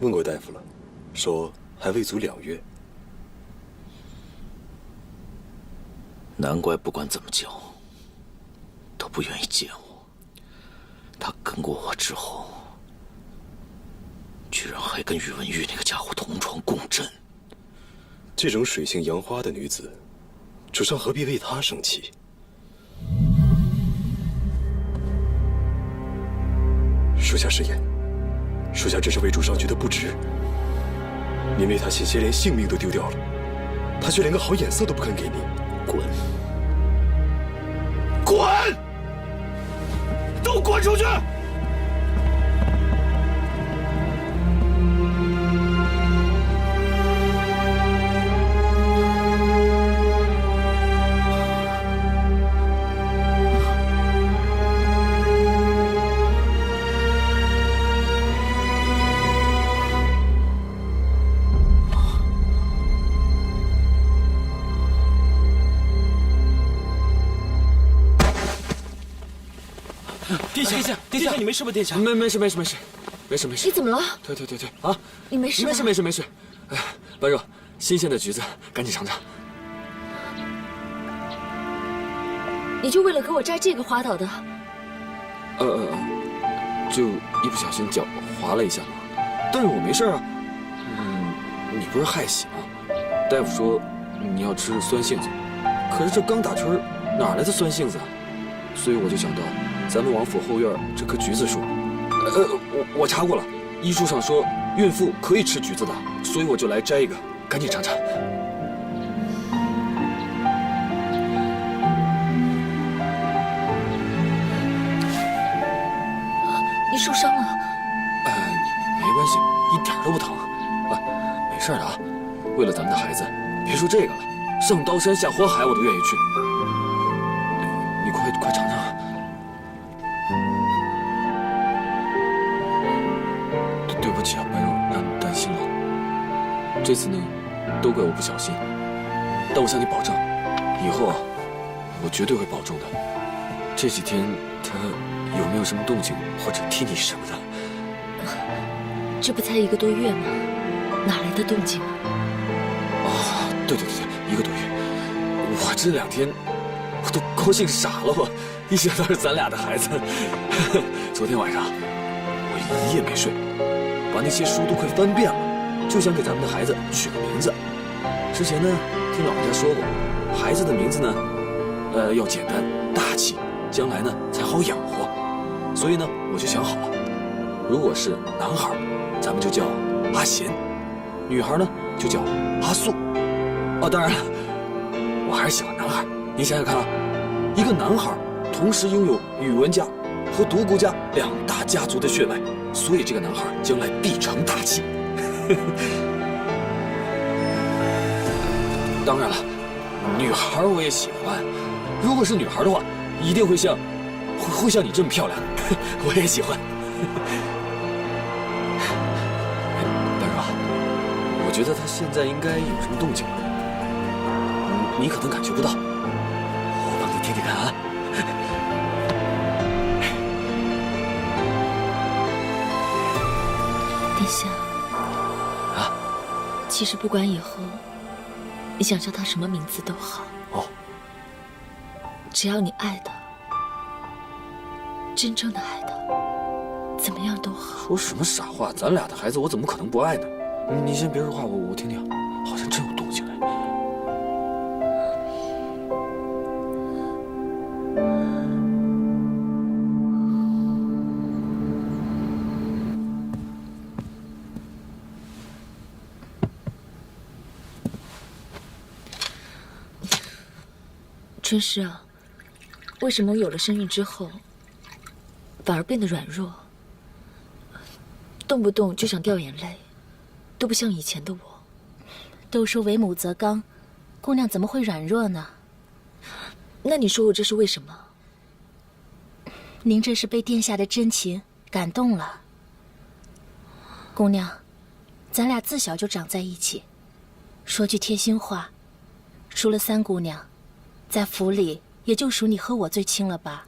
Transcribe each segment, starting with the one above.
问过大夫了，说还未足2月。难怪不管怎么叫，都不愿意见我。他跟过我之后，居然还跟宇文玉那个家伙同床共枕。这种水性杨花的女子，主上何必为她生气？属下失言，属下只是为主上觉得不值。您为她险些连性命都丢掉了，她却连个好眼色都不肯给您。滚！滚！都滚出去！殿下，你没事吧？殿下，没事。你怎么了？退啊！你没事吧？没事。哎，般若，新鲜的橘子，赶紧尝尝。你就为了给我摘这个滑倒的？就一不小心脚滑了一下嘛。但是我没事啊。你不是害喜吗？大夫说你要吃酸杏子，可是这刚打春，哪来的酸杏子啊？所以我就想到，咱们王府后院这棵橘子树，我查过了，医书上说孕妇可以吃橘子的，所以我就来摘一个，赶紧尝尝。你受伤了？没关系，一点都不疼。没事的啊。为了咱们的孩子，别说这个了，上刀山下火海我都愿意去。你快尝尝啊！对不起啊，般若，让你担心了。这次呢，都怪我不小心。但我向你保证，以后啊，我绝对会保重的。这几天他有没有什么动静，或者踢你什么的？这不才1个多月吗？哪来的动静啊？对，1个多月。我这2天我都高兴傻了，我一想到是咱俩的孩子。昨天晚上我1夜没睡，把那些书都快翻遍了，就想给咱们的孩子取个名字。之前呢，听老人家说过，孩子的名字呢，要简单大气，将来呢才好养活。所以呢，我就想好了，如果是男孩，咱们就叫阿贤；女孩呢，就叫阿素。当然了，我还是喜欢男孩。你想想看啊，一个男孩同时拥有宇文家和独孤家2大家族的血脉，所以这个男孩将来必成大器。当然了，女孩我也喜欢。如果是女孩的话，一定会像你这么漂亮。我也喜欢。般若，我觉得他现在应该有什么动静了。你可能感觉不到，我帮你听听看啊。殿下，其实不管以后你想叫他什么名字都好，只要你爱他，真正的爱他，怎么样都好。说什么傻话？咱俩的孩子，我怎么可能不爱呢？你先别说话，我听听，好像真有动静哎。春诗啊，为什么有了身孕之后，反而变得软弱，动不动就想掉眼泪，都不像以前的我。都说为母则刚，姑娘怎么会软弱呢？那你说我这是为什么？您这是被殿下的真情感动了。姑娘，咱俩自小就长在一起，说句贴心话，除了3姑娘，在府里也就属你和我最亲了吧。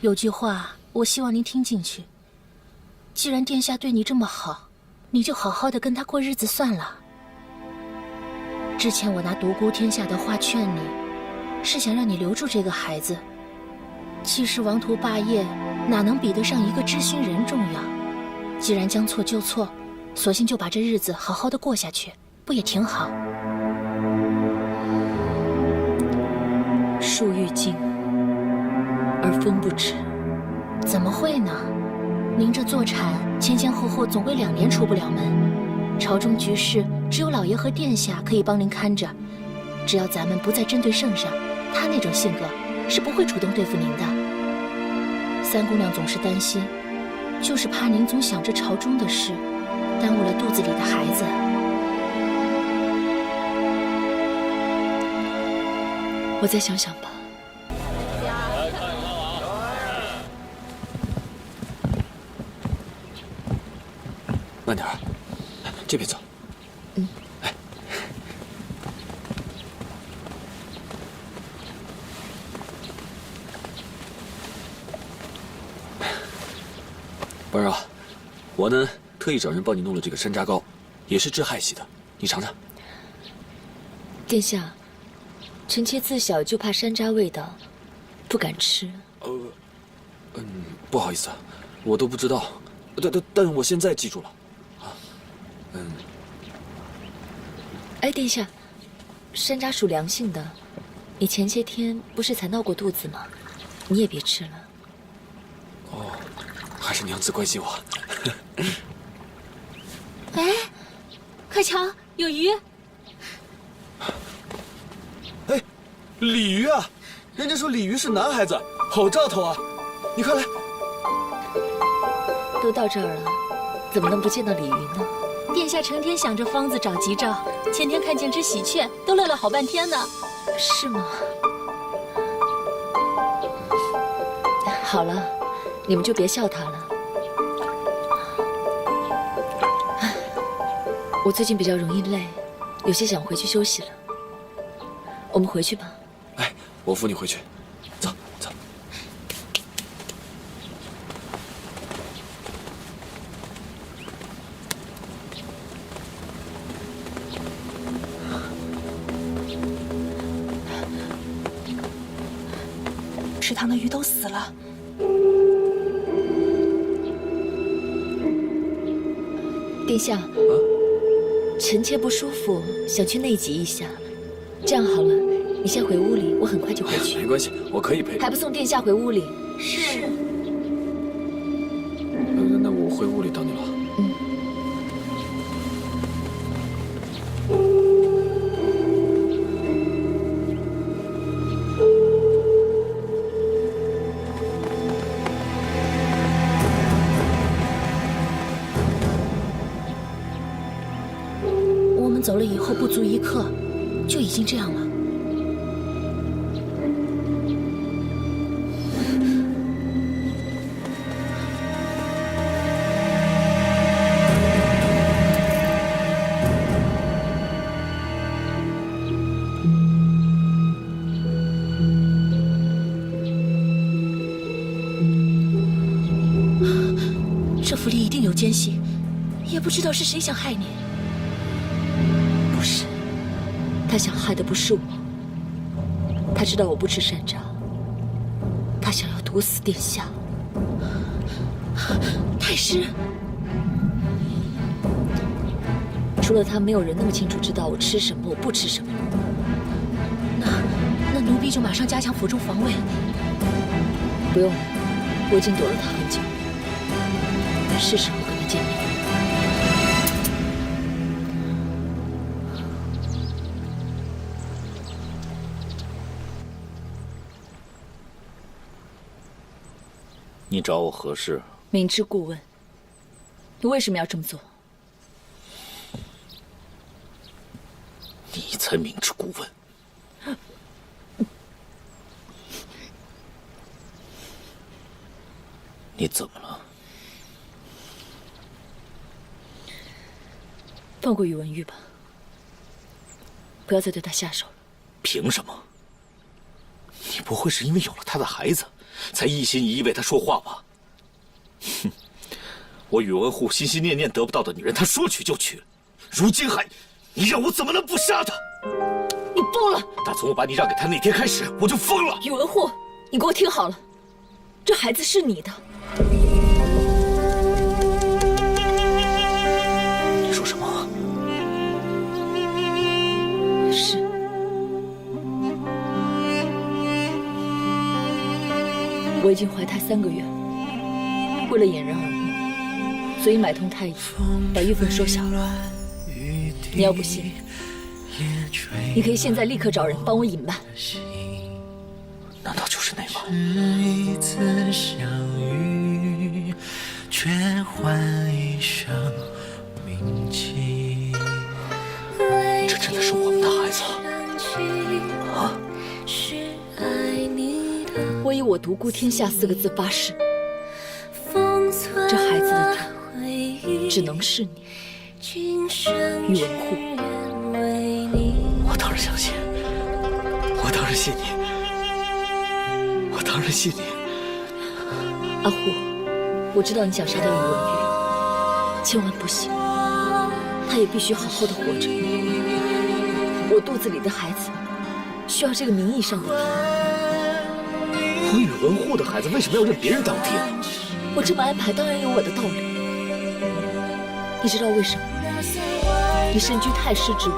有句话我希望您听进去，既然殿下对你这么好，你就好好的跟他过日子算了。之前我拿独孤天下的话劝你，是想让你留住这个孩子。其实王图霸业哪能比得上一个知心人重要？既然将错就错，索性就把这日子好好的过下去，不也挺好？树欲静，而风不止。怎么会呢？您这坐禅前后总归2年出不了门，朝中局势只有老爷和殿下可以帮您看着。只要咱们不再针对圣上，他那种性格是不会主动对付您的。三姑娘总是担心，就是怕您总想着朝中的事，耽误了肚子里的孩子。我再想想吧。慢点儿，这边走。来。婉儿啊，我呢特意找人帮你弄了这个山楂糕，也是治害喜的，你尝尝。殿下，臣妾自小就怕山楂味道，不敢吃。不好意思啊，我都不知道，但我现在记住了。哎，殿下，山楂属凉性的，你前些天不是才闹过肚子吗？你也别吃了。哦，还是娘子关心我。哎，快瞧，有鱼！哎，鲤鱼啊！人家说鲤鱼是男孩子，好兆头啊！你快来。都到这儿了，怎么能不见到鲤鱼呢？殿下成天想着方子找吉兆，前天看见只喜鹊，都乐了好半天呢。是吗？好了，你们就别笑他了。我最近比较容易累，有些想回去休息了。我们回去吧。哎，我扶你回去。走走。池塘的鱼都死了。殿下，臣妾不舒服，想去内急一下。这样好了，你先回屋里，我很快就回去。没关系，我可以陪。还不送殿下回屋里？是。那我回屋里等你了。我们走了以后不足1刻，就已经这样了。这府里一定有奸细，也不知道是谁想害你。不是，他想害的不是我。他知道我不吃山楂，他想要毒死殿下。太师，除了他，没有人那么清楚知道我吃什么，我不吃什么。那奴婢就马上加强府中防卫。不用了，我已经躲了他很久，是时候跟他见面。你找我何事？明知故问，你为什么要这么做？你才明知故问。你怎么了？放过宇文玉吧，不要再对他下手了。凭什么？你不会是因为有了他的孩子，才一心一意为他说话吧？哼，我宇文护心心念念得不到的女人，他说娶就娶，如今还，你让我怎么能不杀他？你疯了！打从我把你让给他那天开始，我就疯了。宇文护，你给我听好了，这孩子是你的。你说什么？是。我已经怀胎3个月，为了掩人耳目，所以买通太医，把玉凤收小了。你要不信，你可以现在立刻找人帮我隐瞒。难道就是那晚？一次相遇，却换一生铭记。这真的是我们的孩子啊！我以我独孤天下4个字发誓，这孩子的主只能是你，宇文护。我当然相信，我当然信你，我当然信你。阿护，我知道你想杀掉宇文玉，千万不行，他也必须好好的活着。我肚子里的孩子需要这个名义上的爹。我宇文护的孩子为什么要认别人当爹？我这么安排当然有我的道理。你知道为什么？你身居太师之位，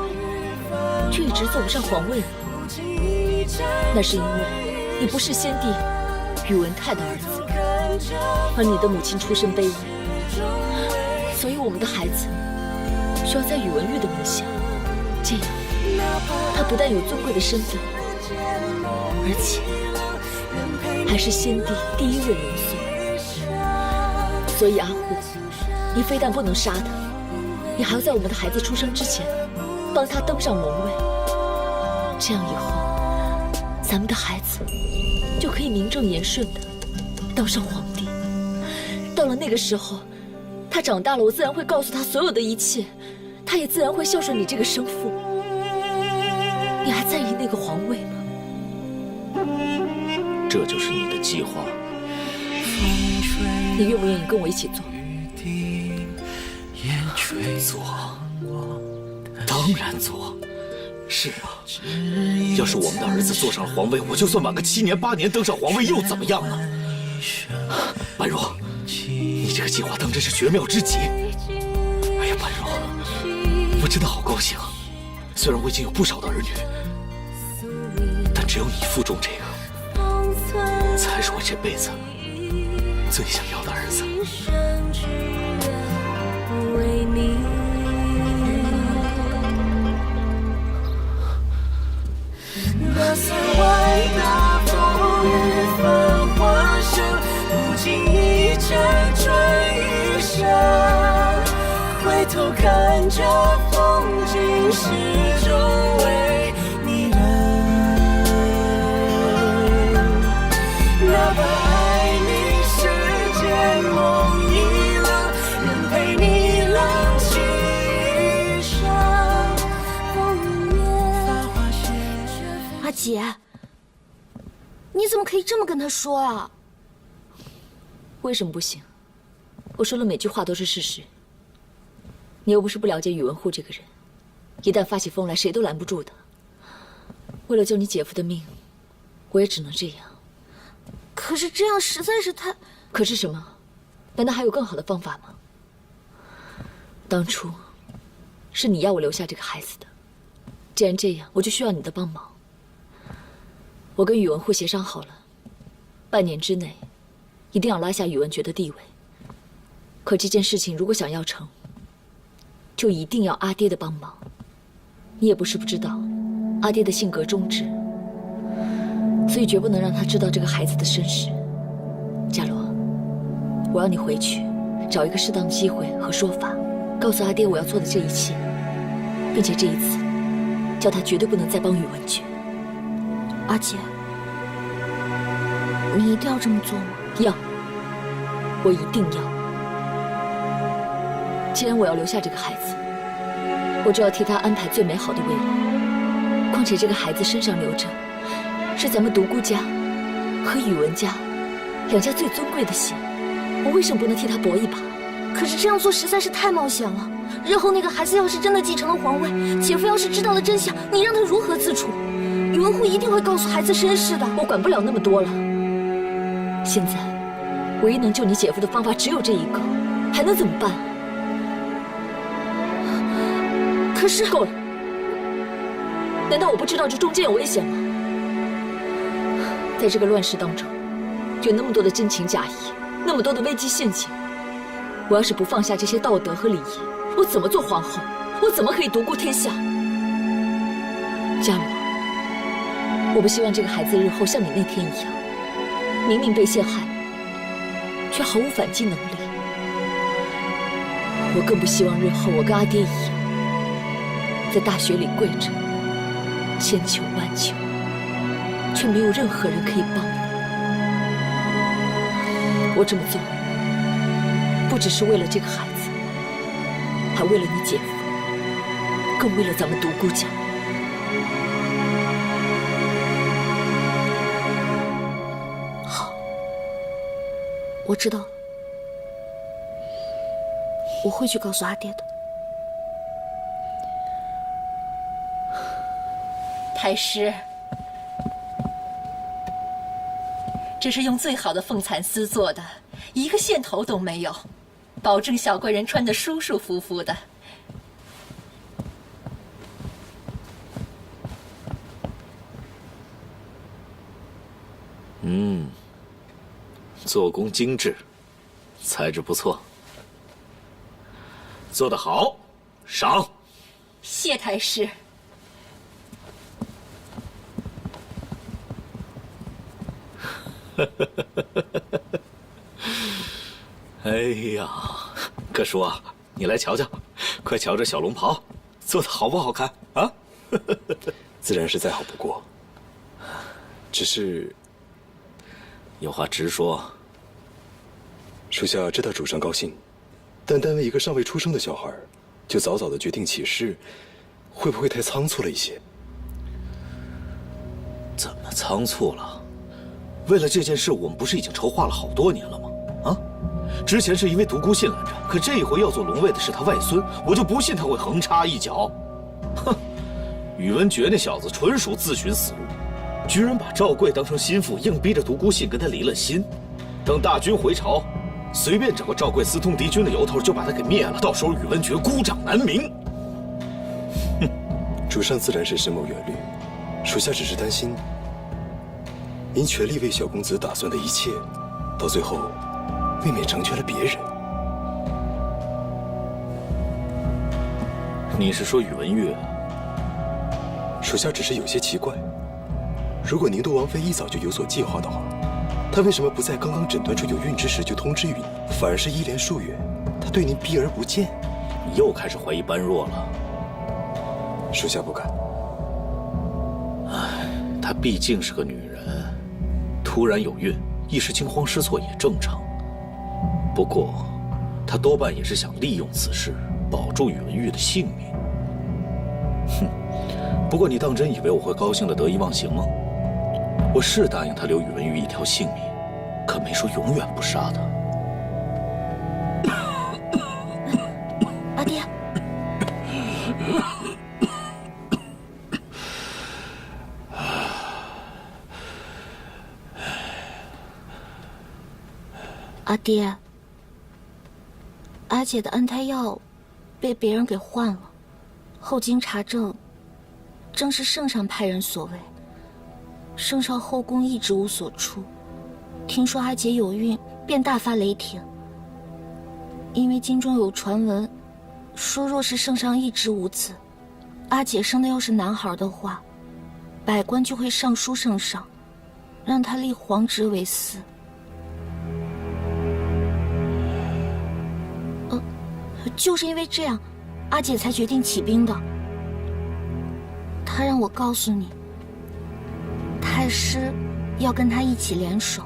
却一直坐不上皇位吗？那是因为你不是先帝宇文泰的儿子，而你的母亲出身卑微，所以我们的孩子需要在宇文玉的名下，这样他不但有尊贵的身份，而且还是先帝第1位龙孙。所以阿护，你非但不能杀他，你还要在我们的孩子出生之前帮他登上龙位，这样以后咱们的孩子就可以名正言顺的当上皇帝。到了那个时候，他长大了，我自然会告诉他所有的一切，他也自然会孝顺你这个生父。你还在意那个皇位吗？这就是你的计划。你愿不愿意跟我一起做？做，当然做。是啊，要是我们的儿子坐上了皇位，我就算晚个7年8年登上皇位又怎么样呢？般若，你这个计划当真是绝妙之极。哎呀，般若，我真的好高兴。虽然我已经有不少的儿女，但只有你腹中这个，才是我这辈子最想要的儿子。那3万大风雨繁华声，不经意辗转余生。回头看这风景，始终为你冷。哪怕爱你世间梦已冷，仍陪你浪迹一生。阿姐，你怎么可以这么跟他说啊？为什么不行？我说了每句话都是事实。你又不是不了解宇文护这个人，一旦发起疯来，谁都拦不住的。为了救你姐夫的命，我也只能这样。可是这样实在是太……可是什么？难道还有更好的方法吗？当初是你要我留下这个孩子的，既然这样，我就需要你的帮忙。我跟宇文护协商好了，半年之内一定要拉下宇文觉的地位。可这件事情如果想要成，就一定要阿爹的帮忙。你也不是不知道，阿爹的性格忠直，所以绝不能让他知道这个孩子的身世。伽罗，我要你回去找一个适当的机会和说法，告诉阿爹我要做的这一切，并且这一次叫他绝对不能再帮宇文觉。阿姐，你一定要这么做吗？要，我一定要。既然我要留下这个孩子，我就要替他安排最美好的未来。况且这个孩子身上流着是咱们独孤家和宇文家2家最尊贵的血，我为什么不能替他搏一把？可是这样做实在是太冒险了。日后那个孩子要是真的继承了皇位，姐夫要是知道了真相，你让他如何自处？宇文护一定会告诉孩子身世的。我管不了那么多了。现在，唯一能救你姐夫的方法只有这一个，还能怎么办？可是够了，难道我不知道这中间有危险吗？在这个乱世当中，有那么多的真情假意，那么多的危机陷阱。我要是不放下这些道德和礼仪，我怎么做皇后？我怎么可以独孤天下？嘉罗。我不希望这个孩子日后像你那天一样，明明被陷害，却毫无反击能力。我更不希望日后我跟阿爹一样，在大学里跪着，千求万求，却没有任何人可以帮我。我这么做，不只是为了这个孩子，还为了你姐夫，更为了咱们独孤家。我知道了，我会去告诉阿爹的。太师，这是用最好的凤蚕丝做的，一个线头都没有，保证小贵人穿得舒舒服服的。做工精致，材质不错，做得好，赏。谢太师。哎呀，可叔啊，你来瞧瞧，快瞧这小龙袍，做的好不好看啊？自然是再好不过，只是有话直说。属下知道主上高兴，但单为一个尚未出生的小孩，就早早的决定起事，会不会太仓促了一些？怎么仓促了？为了这件事，我们不是已经筹划了好多年了吗？啊，之前是因为独孤信拦着，可这一回要做龙位的是他外孙，我就不信他会横插一脚。哼，宇文觉那小子纯属自寻死路，居然把赵贵当成心腹，硬逼着独孤信跟他离了心。等大军回朝，随便找个赵贵私通敌军的由头就把他给灭了，到时候宇文觉孤掌难鸣。哼，主上自然是深谋远虑，属下只是担心，您全力为小公子打算的一切，到最后未免成全了别人。你是说宇文悦？属下只是有些奇怪，如果宁都王妃一早就有所计划的话，她为什么不在刚刚诊断出有孕之时就通知于你，反而是一连数月，她对您避而不见？你又开始怀疑般若了。属下不敢。唉，她毕竟是个女人，突然有孕，一时惊慌失措也正常。不过，她多半也是想利用此事保住宇文裕的性命。哼，不过你当真以为我会高兴的得意忘形吗？我是答应他留宇文裕一条性命，可没说永远不杀他。阿爹，阿爹，阿姐的安胎药被别人给换了，后经查证，正是圣上派人所为。圣上后宫一直无所出，听说阿姐有孕，便大发雷霆。因为京中有传闻，说若是圣上一直无子，阿姐生的要是男孩的话，百官就会上书圣上，让他立皇侄为嗣。就是因为这样，阿姐才决定起兵的。她让我告诉你，太师要跟他一起联手，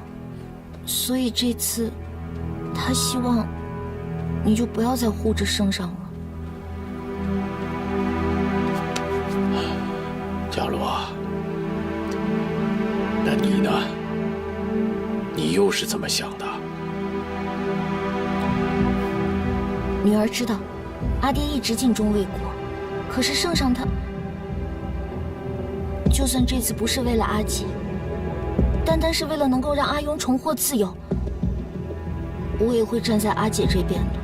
所以这次他希望你就不要再护着圣上了。伽罗，那你呢？你又是怎么想的？女儿知道，阿爹一直尽忠为国，可是圣上他，就算这次不是为了阿姐，单单是为了能够让阿庸重获自由，我也会站在阿姐这边的。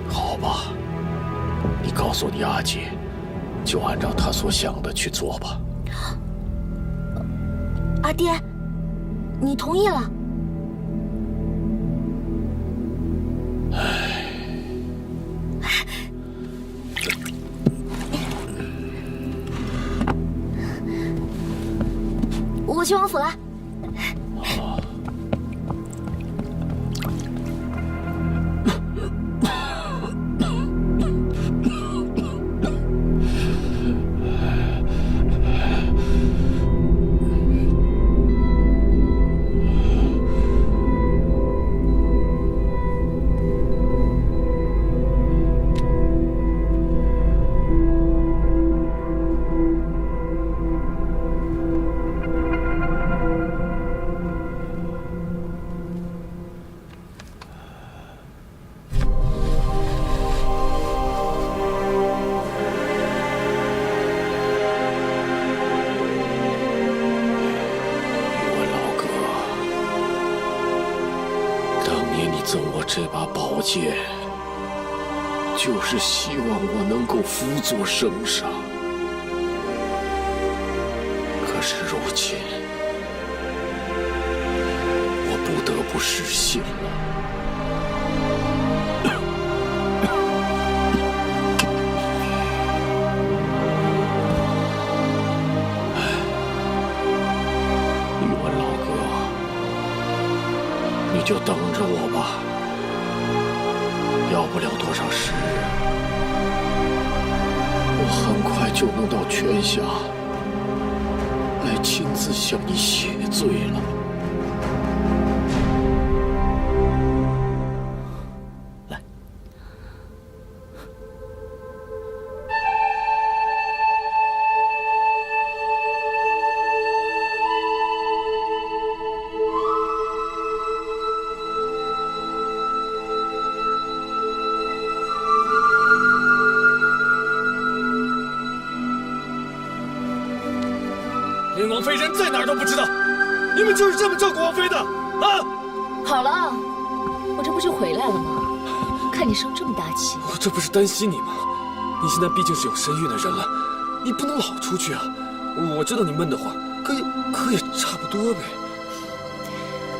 好吧，你告诉你阿姐，就按照她所想的去做吧。阿爹，你同意了？我去王府了。赠我这把宝剑，就是希望我能够辅佐圣上。可是如今，我不得不失信了。宇文老哥，你就等着我吧。 要不了多少时日，我很快就能到泉下来亲自向你谢罪了。来，连王妃人在哪儿都不知道，你们就是这么照顾王妃的啊！好了，我这不就回来了吗？看你生这么大气，我这不是担心你吗？你现在毕竟是有身孕的人了，你不能老出去啊！我知道你闷得慌，可也差不多呗。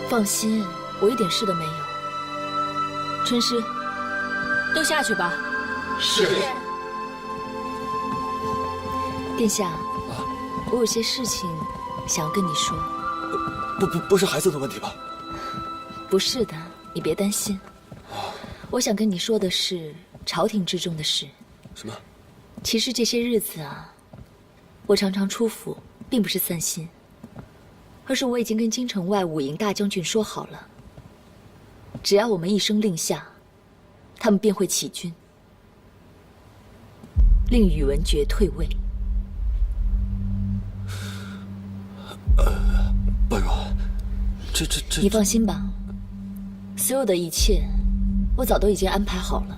放心，我一点事都没有。春师，都下去吧。是。殿下。 我有些事情想要跟你说，不是孩子的问题吧？不是的，你别担心。我想跟你说的是朝廷之中的事。什么？其实这些日子啊，我常常出府，并不是散心，而是我已经跟京城外武营大将军说好了，只要我们一声令下，他们便会起军，令宇文觉退位。 白若，这……你放心吧，所有的一切，我早都已经安排好了。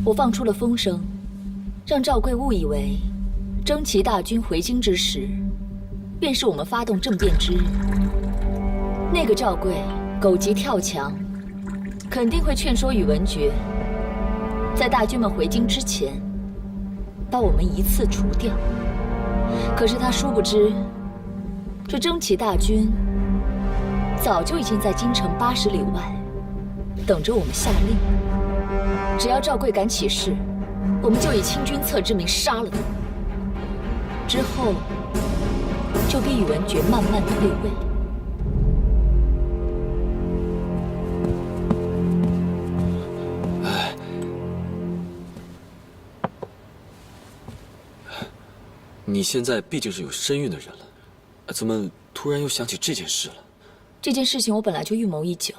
我放出了风声，让赵贵误以为征齐大军回京之时，便是我们发动政变之日。那个赵贵狗急跳墙，肯定会劝说宇文觉，在大军们回京之前，把我们一次除掉。可是他殊不知。 这征齐大军早就已经在京城80里外等着我们下令。只要赵贵敢起事，我们就以清君侧之名杀了他。之后就逼宇文觉慢慢退位。你现在毕竟是有身孕的人了。 怎么突然又想起这件事了？这件事情我本来就预谋已久。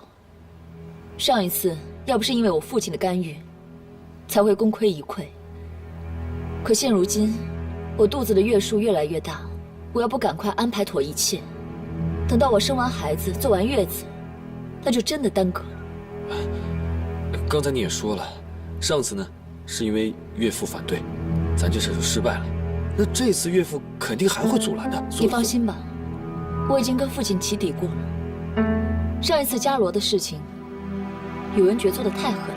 上一次要不是因为我父亲的干预，才会功亏一篑。可现如今，我肚子的月数越来越大，我要不赶快安排妥一切，等到我生完孩子、坐完月子，那就真的耽搁了。刚才你也说了，上次呢是因为岳父反对，咱这事就失败了。那这次岳父肯定还会阻拦的。你放心吧，我已经跟父亲起底过了。上一次伽罗的事情，宇文觉做得太狠了，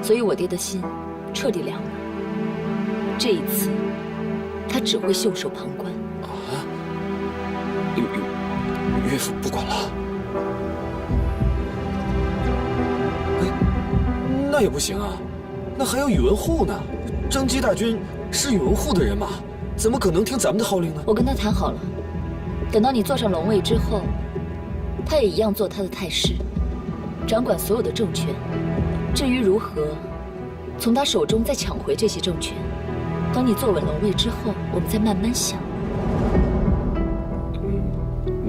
所以我爹的心彻底凉了。这一次，他只会袖手旁观。啊？岳父不管了？哎，那也不行啊，那还有宇文护呢。征击大军是宇文护的人马，怎么可能听咱们的号令呢？我跟他谈好了，等到你坐上龙位之后，他也一样做他的太师，掌管所有的政权。至于如何从他手中再抢回这些政权，等你坐稳龙位之后，我们再慢慢想。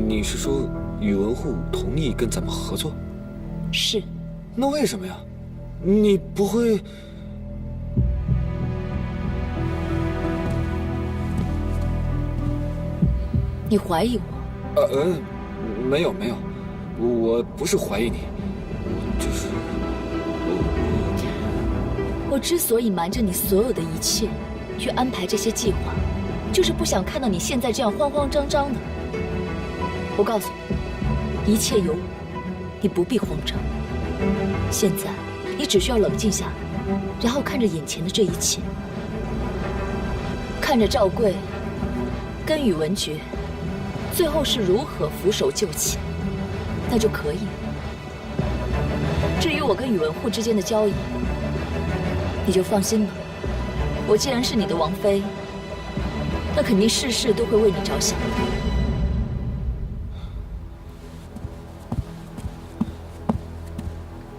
你是说宇文护同意跟咱们合作？是。那为什么呀？你不会……你怀疑我？没有，我不是怀疑你，就是我之所以瞒着你所有的一切，去安排这些计划，就是不想看到你现在这样慌慌张张的。我告诉你，一切有我，你不必慌张。现在你只需要冷静下来，然后看着眼前的这一切，看着赵贵跟宇文觉最后是如何俯首就擒，那就可以了。至于我跟宇文护之间的交易，你就放心吧。我既然是你的王妃，那肯定事事都会为你着想。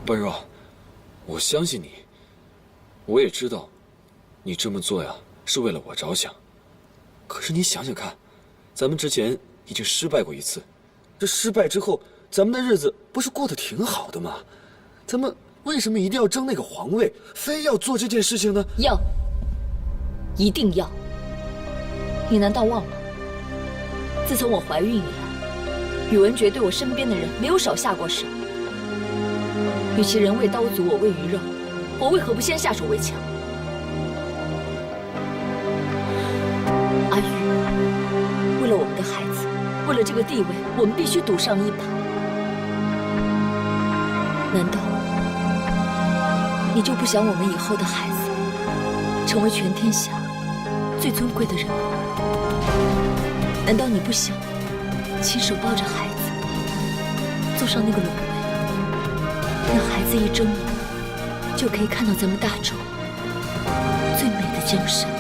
般若，我相信你，我也知道，你这么做呀是为了我着想。可是你想想看，咱们之前已经失败过一次，这失败之后，咱们的日子不是过得挺好的吗？咱们为什么一定要争那个皇位，非要做这件事情呢？要，一定要。你难道忘了，自从我怀孕以来，宇文觉对我身边的人没有少下过手。与其人为刀俎，我为鱼肉，我为何不先下手为强？阿玉，为了我们的孩子，为了这个地位，我们必须赌上一把。难道你就不想我们以后的孩子成为全天下最尊贵的人吗？难道你不想亲手抱着孩子坐上那个龙位？让孩子一睁眼就可以看到咱们大周最美的江山。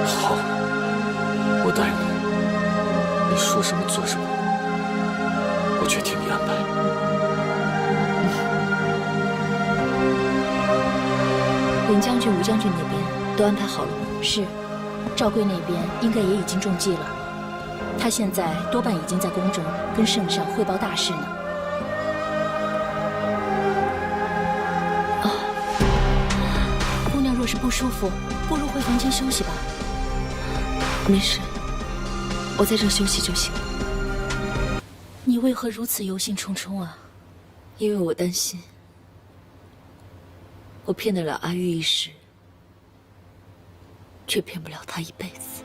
好，我答应你，你说什么做什么，我全听你安排。林将军、吴将军那边都安排好了吗？是。赵贵那边应该也已经中计了，他现在多半已经在宫中跟圣上汇报大事呢。姑娘若是不舒服，不如回房间休息吧。没事，我在这休息就行了。你为何如此忧心忡忡啊？因为我担心，我骗得了阿玉一时，却骗不了他一辈子。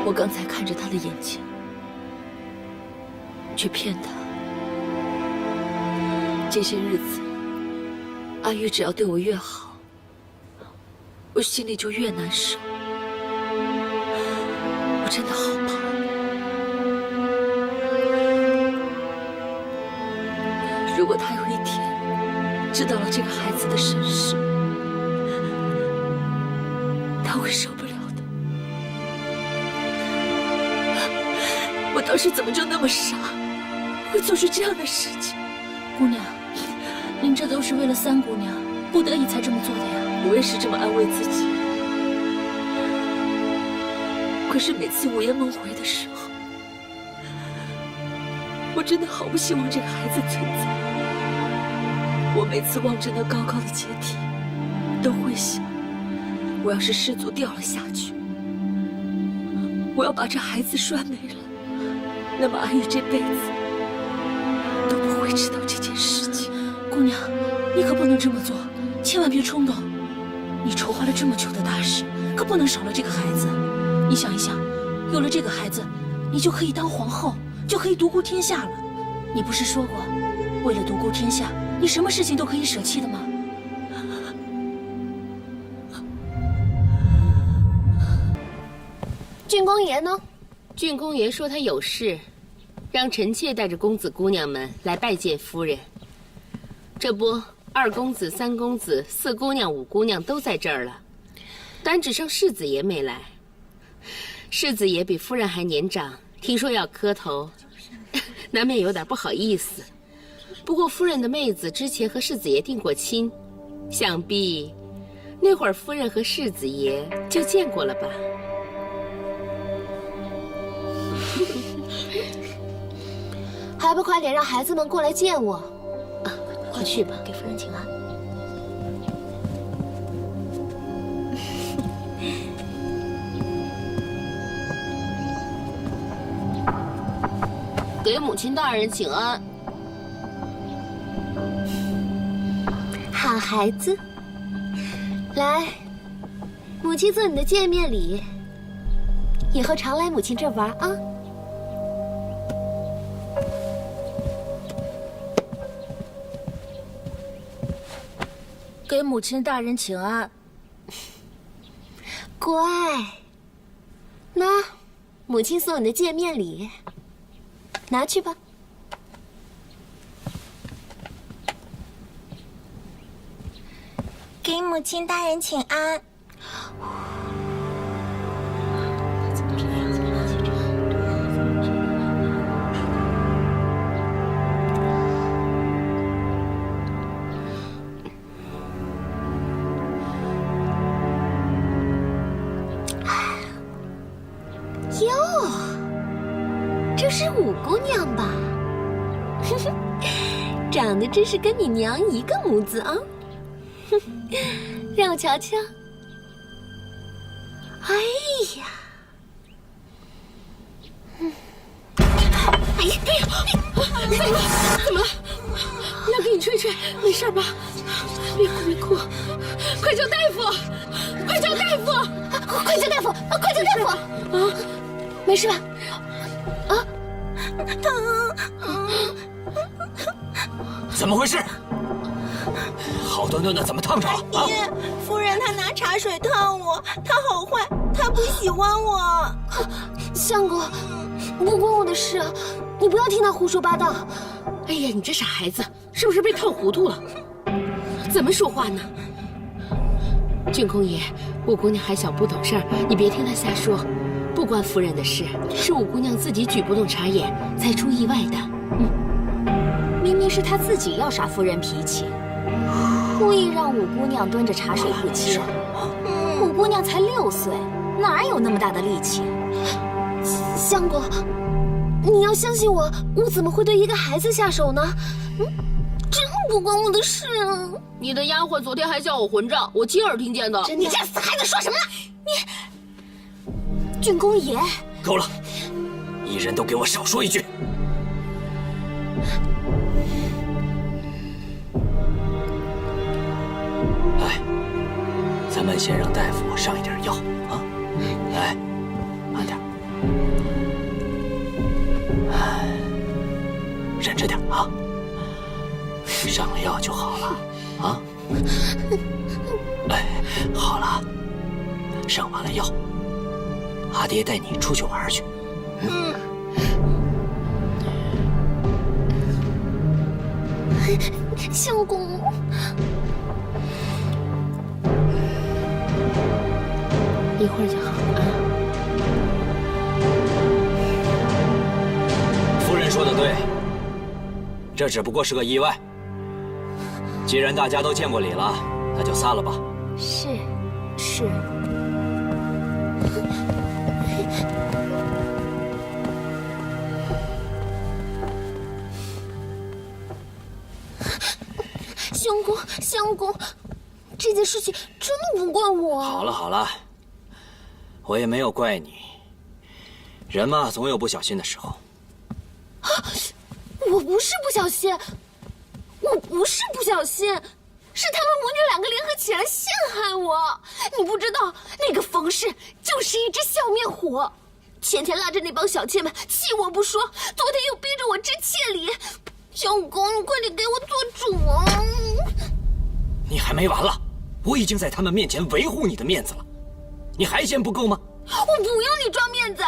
我刚才看着他的眼睛，却骗他。这些日子，阿玉只要对我越好，我心里就越难受。我真的好怕。如果他有一天知道了这个孩子的身世，他会受不了的。我当时怎么就那么傻，会做出这样的事情？姑娘，您这都是为了三姑娘，不得已才这么做的呀。我也是这么安慰自己。可是每次午夜梦回的时候，我真的好不希望这个孩子存在。我每次望着那高高的阶梯，都会想，我要是失足掉了下去，我要把这孩子拴没了，那么阿玉这辈子都不会知道这件事情。姑娘，你可不能这么做，千万别冲动。你筹划了这么久的大事，可不能少了这个孩子。你想一想，有了这个孩子，你就可以当皇后，就可以独孤天下了。你不是说过，为了独孤天下，你什么事情都可以舍弃的吗？郡公爷呢？郡公爷说他有事，让臣妾带着公子姑娘们来拜见夫人。这不，二公子、三公子、四姑娘、五姑娘都在这儿了，单只剩世子爷没来。世子爷比夫人还年长，听说要磕头，难免有点不好意思。不过夫人的妹子之前和世子爷定过亲，想必那会儿夫人和世子爷就见过了吧。还不快点让孩子们过来见我！快去吧，给夫人请安。给母亲大人请安。好孩子，来，母亲做你的见面礼，以后常来母亲这儿玩啊。给母亲大人请安。乖，那母亲送你的见面礼，拿去吧。给母亲大人请安。哟，这是五姑娘吧？长得真是跟你娘一个模子啊！让我瞧瞧。哎呀，哎呀，怎么了？要给你吹吹，没事吧？别哭别哭，快叫大夫！快叫大夫！快叫大夫！快叫大夫！啊，没事吧？啊，疼！怎么回事？好端端的怎么烫着了？啊！爹，夫人她拿茶水烫我，她好坏，她不喜欢我。相公，不关我的事，你不要听他胡说八道。哎呀，你这傻孩子，是不是被烫糊涂了？怎么说话呢？郡公爷，五姑娘还小不懂事儿，你别听她瞎说，不关夫人的事，是五姑娘自己举不动茶眼才出意外的。明明是他自己要杀夫人脾气，故意让五姑娘端着茶水不接。五姑娘才6岁，哪有那么大的力气？相公，你要相信我，我怎么会对一个孩子下手呢？真不关我的事啊！你的丫鬟昨天还叫我混账，我亲耳听见的。你这死孩子说什么呢？你，郡公爷，够了，一人都给我少说一句。来，咱们先让大夫上一点药啊。来，慢点。忍着点啊，上了药就好了啊。哎，好了，上完了药，阿爹带你出去玩去。相公，一会儿就好了啊。夫人说的对，这只不过是个意外。既然大家都见过礼了，那就散了吧。是。相公，这件事情真的不怪我。好了好了，我也没有怪你。人嘛，总有不小心的时候。啊！我不是不小心，我不是不小心，是他们母女两个联合起来陷害我。你不知道，那个冯氏就是一只笑面虎，前天拉着那帮小妾们气我不说，昨天又逼着我织妾礼。相公，你快点给我做主啊！你还没完了，我已经在他们面前维护你的面子了，你还嫌不够吗？我不要你装面子，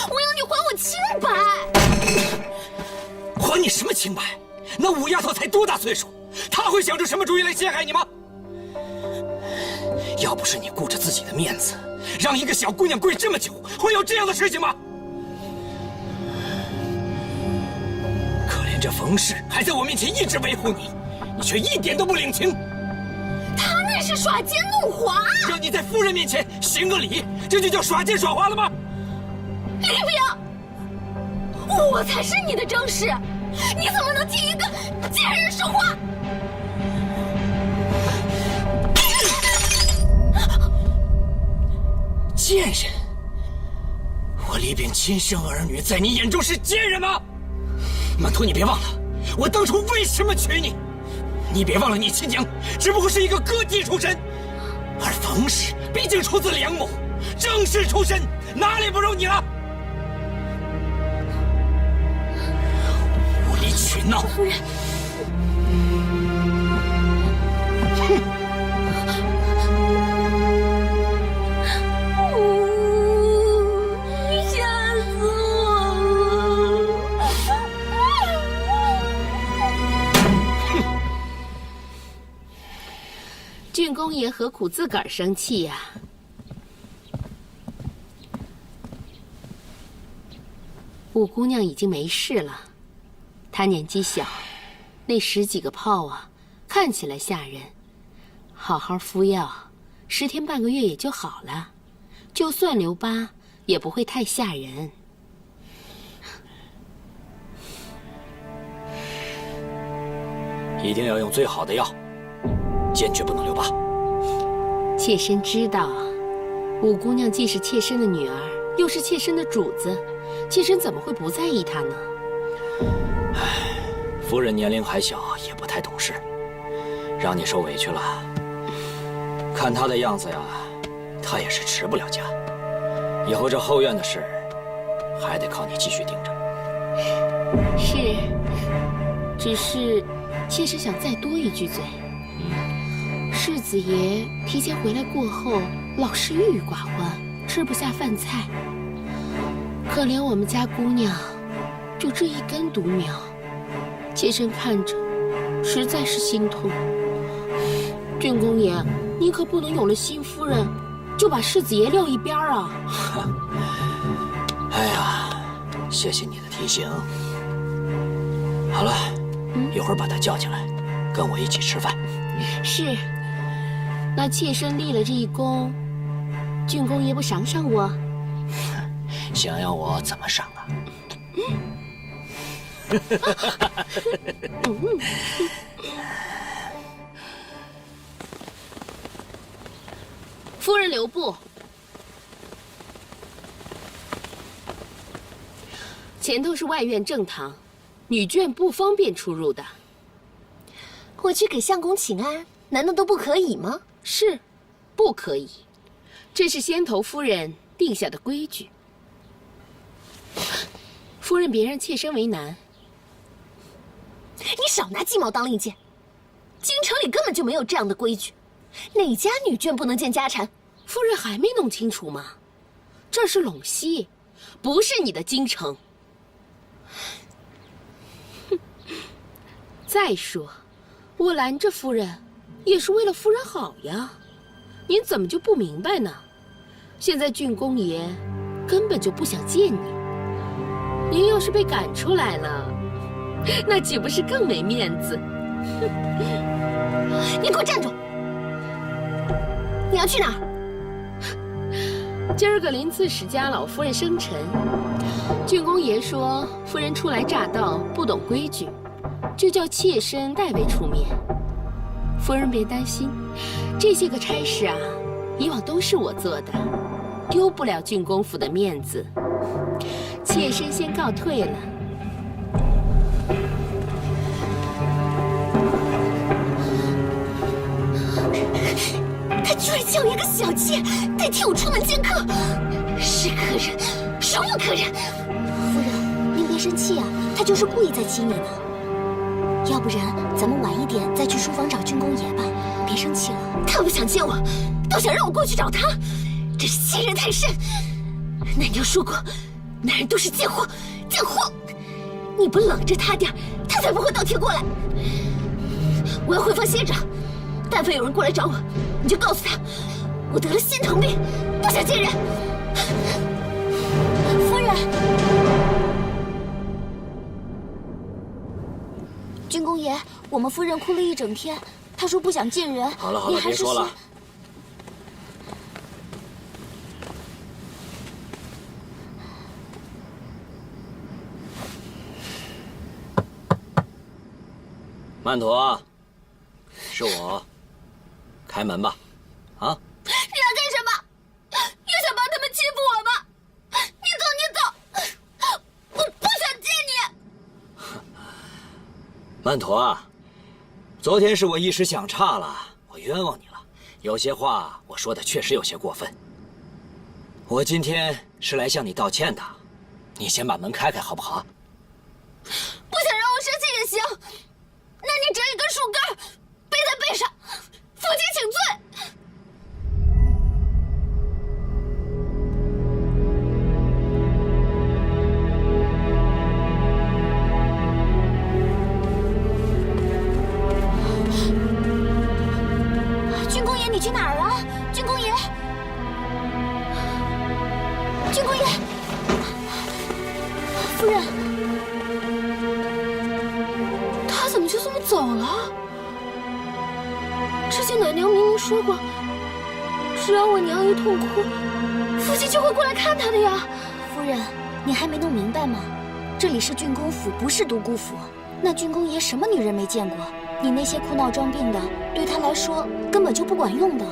我要你还我清白。还你什么清白？那五丫头才多大岁数，她会想出什么主意来陷害你吗？要不是你顾着自己的面子，让一个小姑娘跪这么久，会有这样的事情吗？可怜这冯氏还在我面前一直维护你，你却一点都不领情。他那是耍奸弄滑，让你在夫人面前行个礼，这就叫耍奸耍滑了吗？李冰，我才是你的正室，你怎么能替一个贱人说话？贱人？我李炳亲生儿女在你眼中是贱人吗？满图，你别忘了，我当初为什么娶你？你别忘了，你亲娘只不过是一个歌妓出身，而冯氏毕竟出自梁母，正室出身，哪里不如你了？无理取闹！夫人，吓死我了！郡公爷何苦自个儿生气呀？五姑娘已经没事了，她年纪小，那10几个泡啊，看起来吓人。好好敷药，10天半个月也就好了，就算留疤，也不会太吓人。一定要用最好的药，坚决不能留疤。妾身知道，五姑娘既是妾身的女儿，又是妾身的主子，妾身怎么会不在意她呢？唉，夫人年龄还小，也不太懂事，让你受委屈了。看她的样子呀，她也是持不了家。以后这后院的事，还得靠你继续盯着。是，只是妾身想再多一句嘴。世子爷提前回来过后，老是郁郁寡欢，吃不下饭菜。可怜我们家姑娘，就这一根独苗，妾身看着，实在是心痛。郡公爷，你可不能有了新夫人，就把世子爷撂一边啊！哎呀，谢谢你的提醒。好了，一会儿把他叫进来，跟我一起吃饭。是。那妾身立了这一功，郡公爷不赏赏我？想要我怎么赏啊？夫人留步。前头是外院正堂，女眷不方便出入的。我去给相公请安，难道都不可以吗？是，不可以。这是先头夫人定下的规矩。夫人别让妾身为难。你少拿鸡毛当令箭，京城里根本就没有这样的规矩，哪家女眷不能见家产？夫人还没弄清楚吗？这是陇西，不是你的京城。再说，我拦着夫人，也是为了夫人好呀。您怎么就不明白呢？现在郡公爷根本就不想见你，您要是被赶出来了，那岂不是更没面子？你给我站住！你要去哪儿？今儿个临赐史家老夫人生辰，郡公爷说夫人初来乍到，不懂规矩，就叫妾身代为出面。夫人别担心，这些个差事啊，以往都是我做的，丢不了郡公府的面子。妾身先告退了。他居然叫一个小妾代替我出门见客，是可忍，孰不可忍！夫人，您别生气啊，他就是故意在激你呢。要不然咱们晚一点再去书房找郡公爷吧，别生气了。他不想见我，倒想让我过去找他，真是欺人太甚。奶娘说过，男人都是贱货，贱货！你不冷着他点，他才不会倒贴过来。我要回房歇着，但凡有人过来找我，你就告诉他，我得了心疼病，不想见人。夫人，郡公爷，我们夫人哭了一整天，她说不想见人。好了好了，别说了。曼陀，是我，开门吧，啊！你要干什么？又想帮他们欺负我吗？你走，你走！我不想见你。曼陀啊，昨天是我一时想差了，我冤枉你了。有些话我说的确实有些过分。我今天是来向你道歉的，你先把门开开好不好？不想让我生气也行。那你折一根树干，背在背上，负荆请罪。郡公爷，你去哪儿了？郡公爷，郡公爷，夫人。怎么就这么走了？之前奶娘明明说过，只要我娘一痛哭，父亲就会过来看她的呀。夫人，你还没弄明白吗？这里是郡公府，不是独孤府。那郡公爷什么女人没见过？你那些哭闹装病的，对他来说根本就不管用的。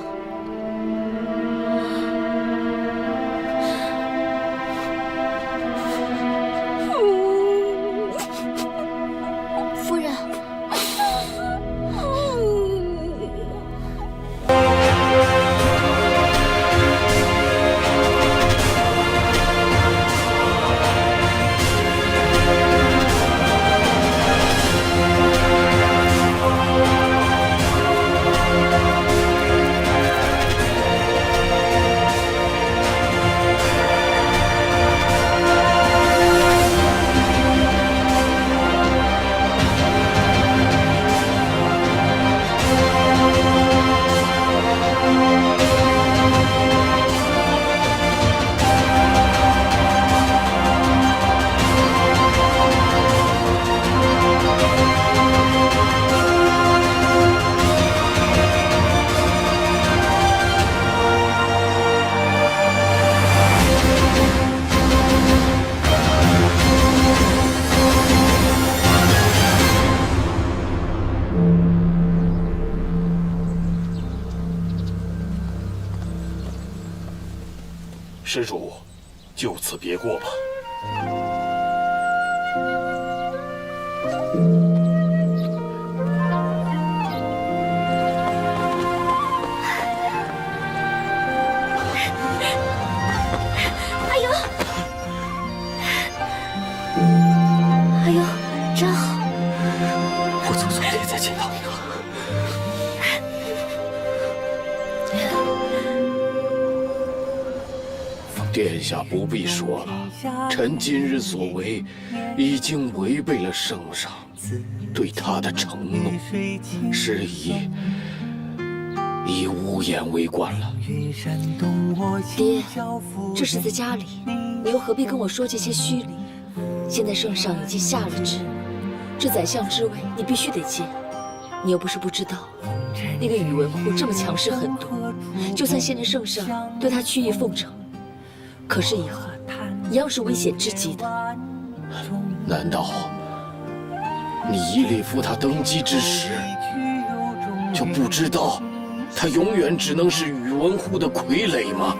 施主，就此别过吧。哎呦，哎呦，真好。我总算可以再见到你了。殿下不必说了，臣今日所为已经违背了圣上对他的承诺，是以无言为观了。爹，这是在家里，你又何必跟我说这些虚礼？现在圣上已经下了旨，这宰相之位你必须得接。你又不是不知道，那个宇文护这么强势狠毒，就算现在圣上对他曲意奉承，可是以后一样是危险至极的。难道你以李夫他登基之时，就不知道他永远只能是宇文护的傀儡吗？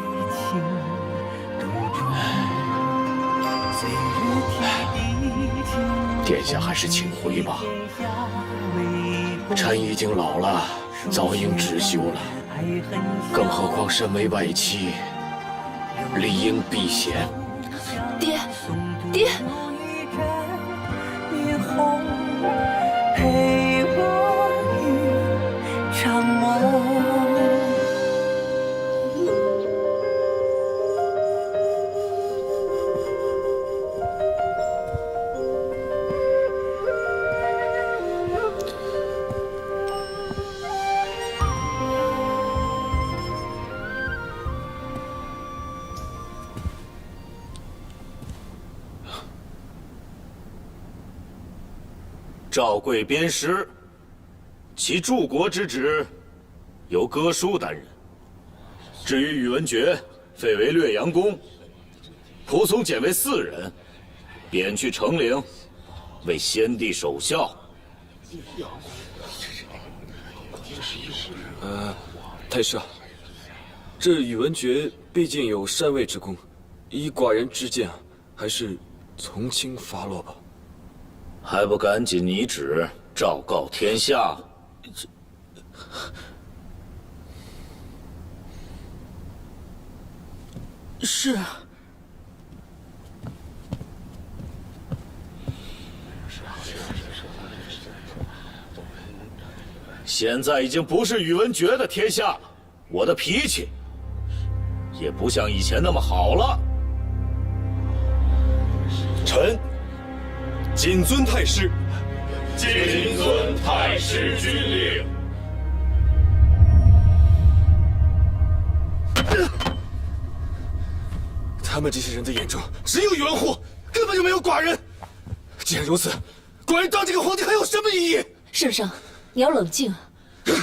殿下还是请回吧。臣已经老了，早应知休了。更何况身为外戚，理应避嫌。爹，爹。陪我一场梦。赵贵鞭尸，其柱国之职由哥舒担任。至于宇文觉，废为略阳公，蒲松减为4人，贬去成陵，为先帝守孝。太师啊，这宇文觉毕竟有禅位之功，依寡人之见，还是从轻发落吧。还不赶紧拟旨昭告天下！是。现在已经不是宇文觉的天下了，我的脾气也不像以前那么好了。臣谨遵太师。谨遵太师军令。他们这些人的眼中只有宇文护，根本就没有寡人。既然如此，寡人当这个皇帝还有什么意义？圣上，你要冷静。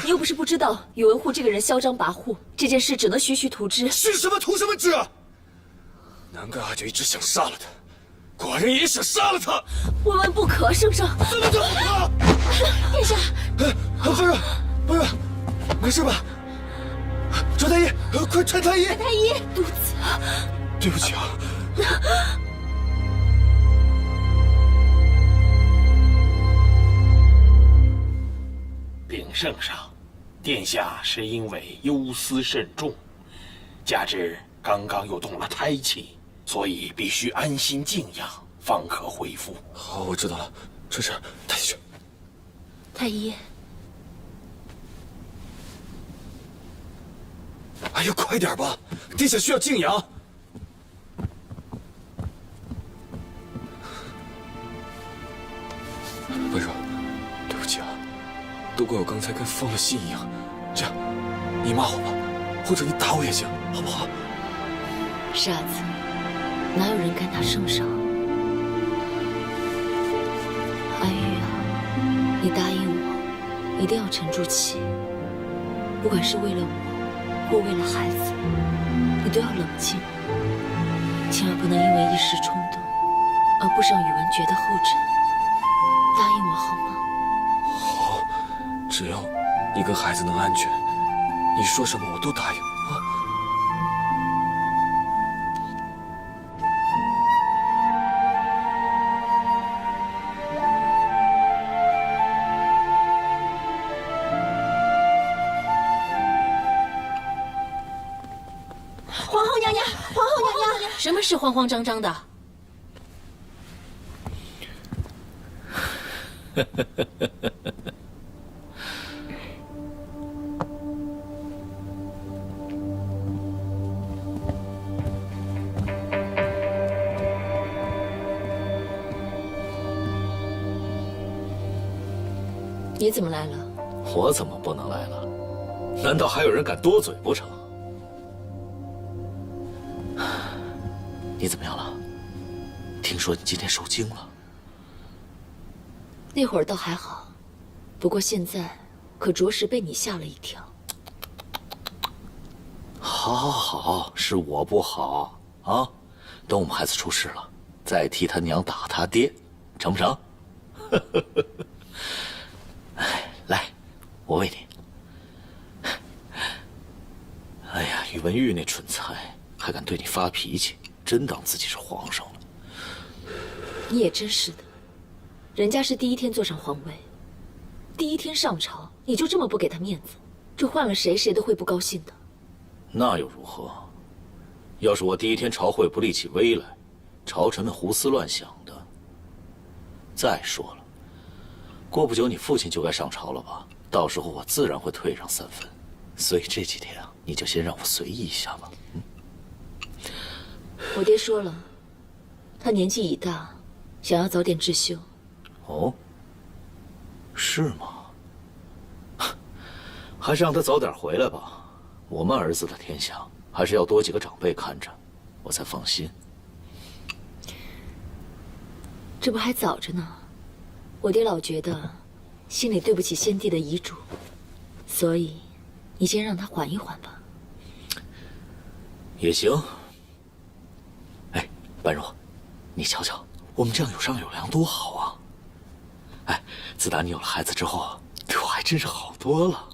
你又不是不知道宇文护这个人嚣张跋扈，这件事只能徐徐图之。徐什么图什么之啊！难怪阿九一直想杀了他。寡人也想杀了他，万万不可！圣上，怎么不可？殿下，不是，没事吧？传太医，快传太医！传太医，肚子。对不起啊。禀圣上，殿下是因为忧思甚重，加之刚刚又动了胎气。所以必须安心静养，方可恢复。好，我知道了。传旨，太医去。太医，哎呀，快点吧，殿下需要静养。温柔，对不起啊，都怪我刚才跟疯了心一样。这样，你骂我吧，或者你打我也行，好不好？傻子。哪有人敢打圣上？阿玉啊，你答应我，一定要沉住气。不管是为了我，或为了孩子，你都要冷静，千万不能因为一时冲动而步上宇文觉的后尘。答应我好吗？好，只要你跟孩子能安全，你说什么我都答应啊。什么是慌慌张张的？你怎么来了？我怎么不能来了？难道还有人敢多嘴不成？你怎么样了？听说你今天受惊了。那会儿倒还好，不过现在可着实被你吓了一跳。好，是我不好啊！等我们孩子出事了，再替他娘打他爹，成不成？哎，来，我喂你。宇文玉那蠢材还敢对你发脾气，真当自己是皇上了。你也真是的，人家是第一天坐上皇位，第一天上朝，你就这么不给他面子，这换了谁都会不高兴的。那又如何？要是我第一天朝会不立起威来，朝臣们胡思乱想的。再说了，过不久你父亲就该上朝了吧？到时候我自然会退让3分。所以这几天啊，你就先让我随意一下吧。我爹说了，他年纪已大，想要早点置休。哦，是吗？还是让他早点回来吧。我们儿子的天下，还是要多几个长辈看着，我才放心。这不还早着呢，我爹老觉得心里对不起先帝的遗嘱，所以你先让他缓一缓吧。也行。哎，般若，你瞧瞧，我们这样有商有量多好啊！哎，自打你有了孩子之后，对我还真是好多了。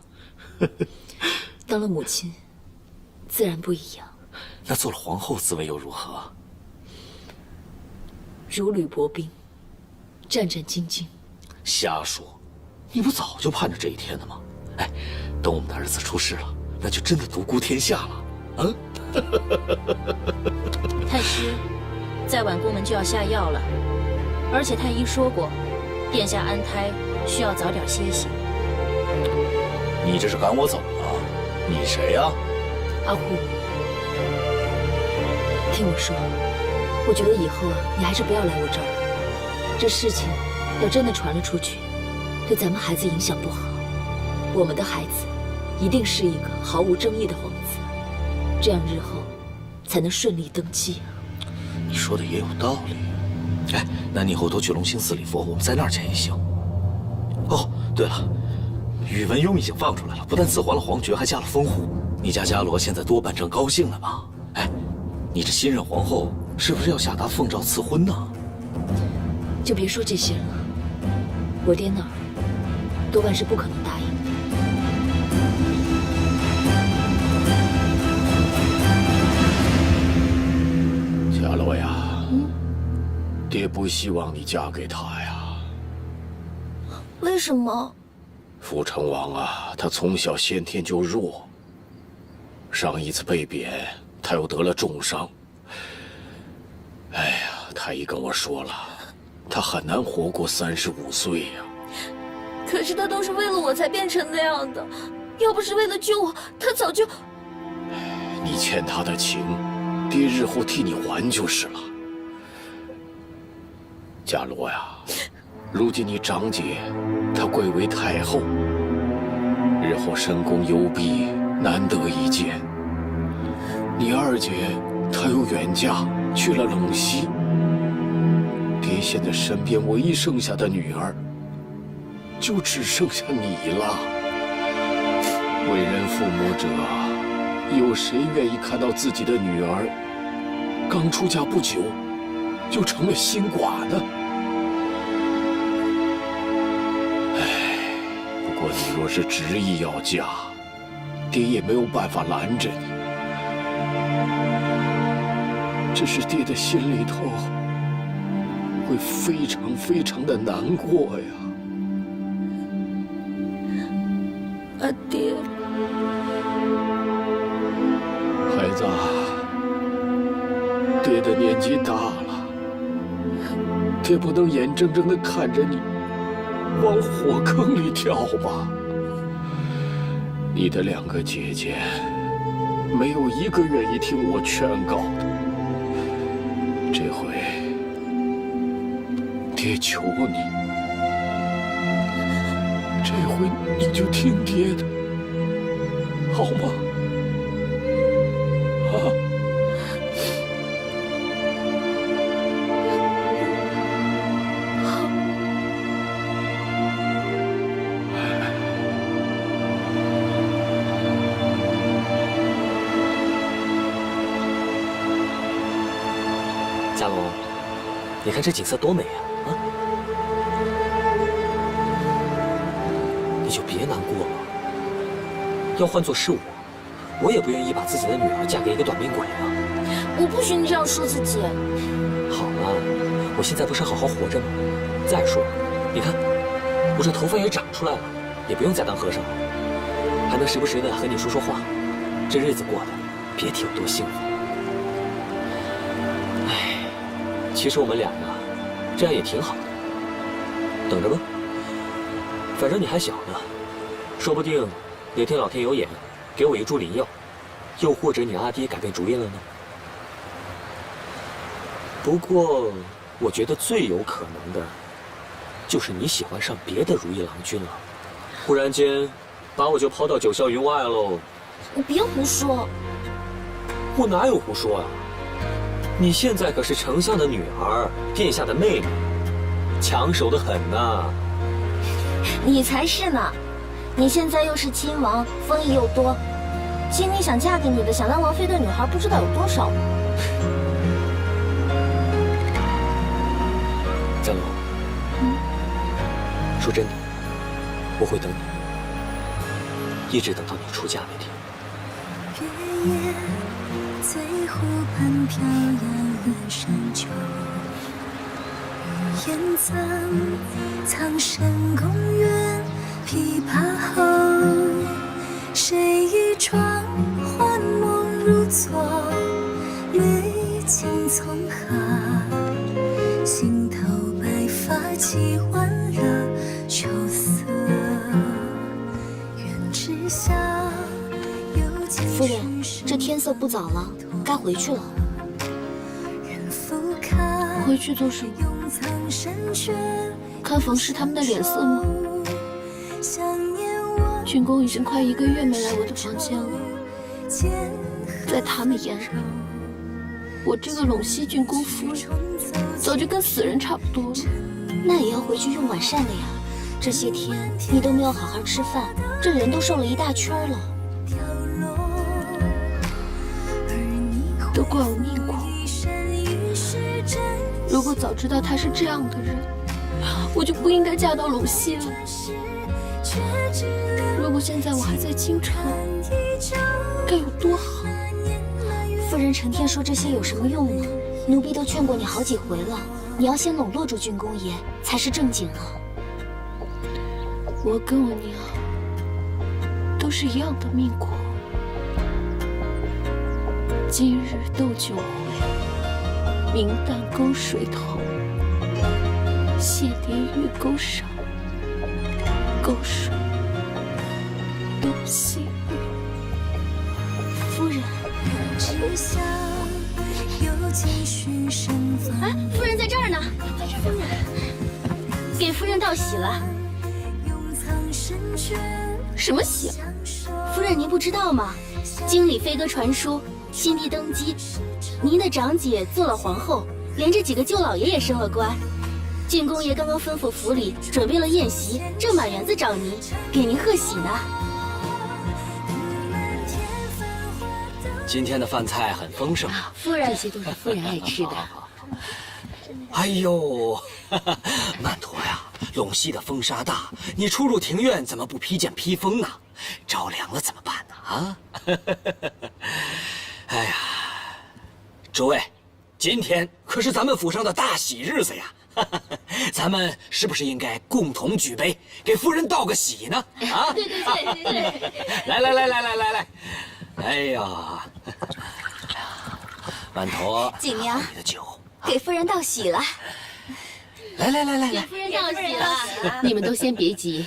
当了母亲，自然不一样。那做了皇后，滋味又如何？如履薄冰，战战兢兢。瞎说，你不早就盼着这一天的吗？哎，等我们的儿子出世了，那就真的独孤天下了。啊！太师，再晚宫门就要下药了，而且太医说过，殿下安胎需要早点歇息。你这是赶我走了？你谁呀？阿虎，听我说，我觉得以后啊，你还是不要来我这儿了。这事情要真的传了出去，对咱们孩子影响不好。我们的孩子一定是一个毫无争议的皇子，这样日后才能顺利登基啊。你说的也有道理。哎，那你以后多去隆兴寺礼佛，我们在那儿见也行。哦，对了，宇文邕已经放出来了，不但赐还了皇爵，还加了封户。你家伽罗现在多半正高兴呢吧？哎，你这新任皇后是不是要下达奉诏赐婚呢？就别说这些了，我爹那儿多半是不可能答应的。伽罗呀，爹不希望你嫁给他呀。为什么？傅成王啊，他从小先天就弱。上一次被贬，他又得了重伤。哎呀，太医跟我说了，他很难活过35岁呀。可是他都是为了我才变成那样的，要不是为了救我，他早就……你欠他的情，爹日后替你还就是了。伽罗呀，如今你长姐，她贵为太后，日后深宫幽闭，难得一见。你二姐她又远嫁去了陇西，爹现在身边唯一剩下的女儿，就只剩下你了。为人父母者，有谁愿意看到自己的女儿刚出嫁不久，就成了新寡呢？哎，不过你若是执意要嫁，爹也没有办法拦着你。只是爹的心里头会非常非常的难过呀。啊，爹。孩子，爹的年纪大了，爹不能眼睁睁地看着你往火坑里跳吧。你的2个姐姐，没有一个愿意听我劝告的。这回，爹求你，这回你就听爹的，好吗？伽罗，你看这景色多美啊！啊，你就别难过了。要换作是我，我也不愿意把自己的女儿嫁给一个短命鬼啊！我不许你这样说自己。好了，我现在不是好好活着吗？再说，你看，我这头发也长出来了，也不用再当和尚了，还能时不时的和你说说话，这日子过得别提有多幸福。哎，其实我们俩呀，这样也挺好的。等着吧，反正你还小呢，说不定哪天老天有眼，给我一株灵药，又或者你阿爹改变主意了呢。不过，我觉得最有可能的，就是你喜欢上别的如意郎君了，忽然间把我就抛到九霄云外喽。你别胡说。我哪有胡说啊？你现在可是丞相的女儿，殿下的妹妹，抢手的很呐。你才是呢！你现在又是亲王，封邑又多，心里想嫁给你的、想当王妃的女孩不知道有多少呢。赞龙，说真的，我会等你，一直等到你出嫁那天。月夜在湖畔飘摇了山丘，雨烟苍生公园琵琶后，谁一窗幻梦如昨，泪尽从何，心头白发起换了秋色，愿知晓有情夫人，这天色不早了，该回去了。回去做什么？看冯氏他们的脸色吗？郡公已经快1个月没来我的房间了，在他们眼里，我这个陇西郡公夫人早就跟死人差不多了。那也要回去用晚膳的呀。这些天你都没有好好吃饭，这人都瘦了一大圈了。都怪我命苦。如果早知道他是这样的人，我就不应该嫁到陇西了。如果现在我还在京城，该有多好！夫人成天说这些有什么用呢？奴婢都劝过你好几回了，你要先笼络住郡公爷才是正经啊。我跟我娘都是一样的命苦。今日斗酒回，明旦沟水头，谢蝶玉钩上，沟水都细雨。夫人，哎，夫人在这儿呢。夫人，给夫人道喜了。什么喜？夫人您不知道吗？京里飞鸽传书，新帝登基，您的长姐做了皇后，连这几个舅老爷也升了官。郡公爷刚刚吩咐府里准备了宴席，正满园子找您，给您贺喜呢。今天的饭菜很丰盛，夫人，这些都是夫人爱吃的。哎呦，曼陀呀，陇西的风沙大，你出入庭院怎么不披件披风呢？着凉了怎么办呢？啊！哎呀，诸位，今天可是咱们府上的大喜日子呀！咱们是不是应该共同举杯，给夫人道个喜呢？啊！对对对对对！来！哎呀，曼陀，锦娘，你的酒，给夫人道喜了。来，给夫人道喜了。你们都先别急，